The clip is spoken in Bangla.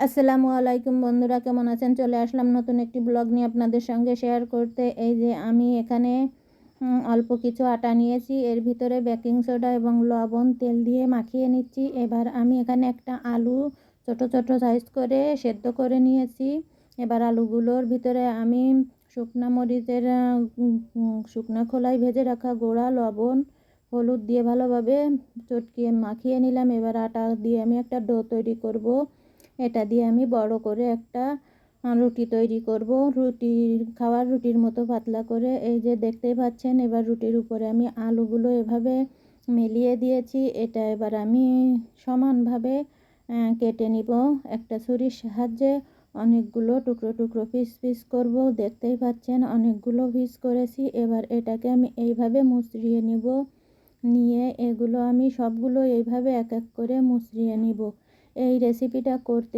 আসসালামু আলাইকুম বন্ধুরা, কেমন আছেন? চলে আসলাম নতুন একটি ব্লগ নিয়ে আপনাদের সঙ্গে শেয়ার করতে। এই যে আমি এখানে অল্প কিছু আটা নিয়েছি, এর ভিতরে বেকিং সোডা এবং লবণ তেল দিয়ে মাখিয়ে নিচ্ছি। এবার আমি এখানে একটা আলু ছোট ছোট সাইজ করে সেদ্ধ করে নিয়েছি। এবার আলুগুলোর ভিতরে আমি শুকনো মরিচের শুকনো খোলায় ভেজে রাখা গুঁড়া লবণ হলুদ দিয়ে ভালোভাবে চটকিয়ে মাখিয়ে নিলাম। এবার আটা দিয়ে আমি একটা ডো তৈরি করব। এটা দিয়ে আমি বড় করে একটা রুটি তৈরি করব। খাওয়ার রুটির মতো পাতলা করে, এই যে দেখতেই পাচ্ছেন। এবার রুটির উপরে আমি আলুগুলো এভাবে মেলিয়ে দিয়েছি। এটা এবার আমি সমানভাবে কেটে নিব একটা ছুরির সাহায্যে। অনেকগুলো টুকরো টুকরো পিস পিস করব। দেখতেই পাচ্ছেন অনেকগুলো পিস করেছি। এবার এটাকে আমি এইভাবে মুচড়িয়ে নিব। নিয়ে এগুলো আমি সবগুলো এইভাবে এক এক করে মুচড়িয়ে নিব। এই রেসিপিটা করতে